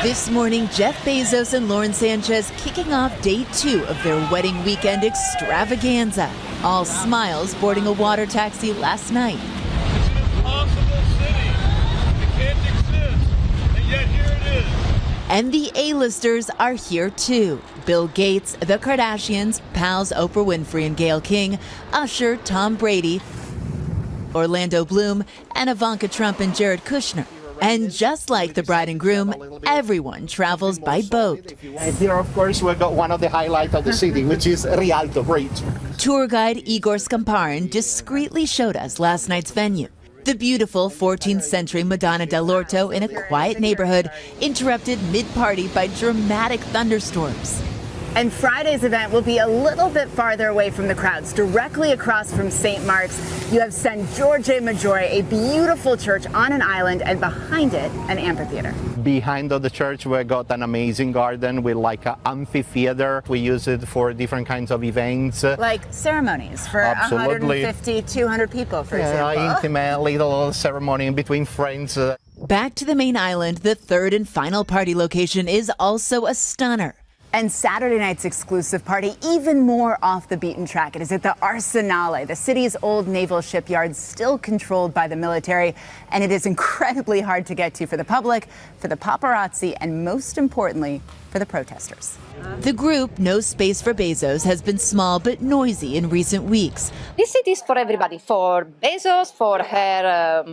This morning, Jeff Bezos and Lauren Sanchez kicking off day 2 of their wedding weekend extravaganza. All smiles boarding a water taxi last night. It's an impossible city. It can't exist, and yet here it is. And the A-listers are here too. Bill Gates, the Kardashians, pals Oprah Winfrey and Gayle King, Usher, Tom Brady, Orlando Bloom, and Ivanka Trump and Jared Kushner. And just like the bride and groom, everyone travels by boat. And here, of course, we've got one of the highlights of the city, which is Rialto Bridge. Tour guide Igor Skamparin discreetly showed us last night's venue. The beautiful 14th century Madonna dell'Orto in a quiet neighborhood, interrupted mid-party by dramatic thunderstorms. And Friday's event will be a little bit farther away from the crowds. Directly across from St. Mark's, you have San Giorgio Maggiore, a beautiful church on an island, and behind it, an amphitheater. Behind the church, we got an amazing garden with like an amphitheater. We use it for different kinds of events. Like ceremonies for Absolutely. 150, 200 people, for example. Intimate little ceremony between friends. Back to the main island, the third and final party location is also a stunner. And Saturday night's exclusive party, even more off the beaten track. It is at the Arsenale, the city's old naval shipyard, still controlled by the military. And it is incredibly hard to get to for the public, for the paparazzi, and most importantly, for the protesters. The group, No Space for Bezos, has been small but noisy in recent weeks. This city is for everybody, for Bezos, for her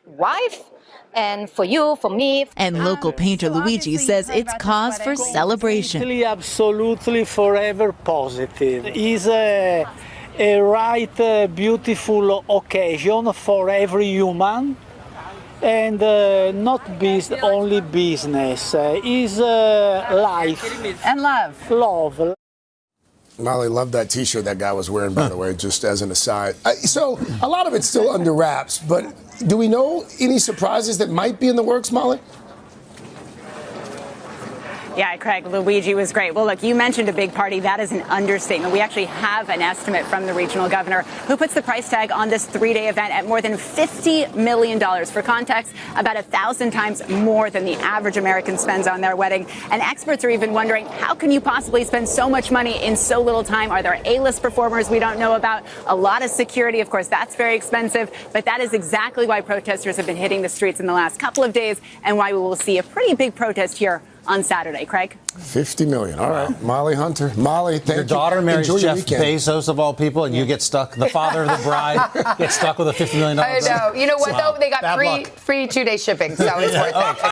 wife, and for you, for me. And local painter Luigi says it's cause for celebration. Absolutely forever positive. It's a right beautiful occasion for every human, and not only business. It's life. And love. Love. Molly, loved that T-shirt that guy was wearing, by the way, just as an aside. So a lot of it's still under wraps, but do we know any surprises that might be in the works, Molly? Yeah, Craig, Luigi was great. Well, look, you mentioned a big party. That is an understatement. We actually have an estimate from the regional governor who puts the price tag on this 3-day event at more than $50 million. For context, about 1,000 times more than the average American spends on their wedding. And experts are even wondering, how can you possibly spend so much money in so little time? Are there A-list performers we don't know about? A lot of security, of course, that's very expensive. But that is exactly why protesters have been hitting the streets in the last couple of days and why we will see a pretty big protest here on Saturday. Craig? $50 million. All right. Molly Hunter. Molly, thank you. Your daughter marries Enjoy Jeff weekend. Bezos, of all people, and you get stuck, the father of the bride, gets stuck with a $50 million bill. I know. You know what, though? They got free 2-day shipping, so it's worth it.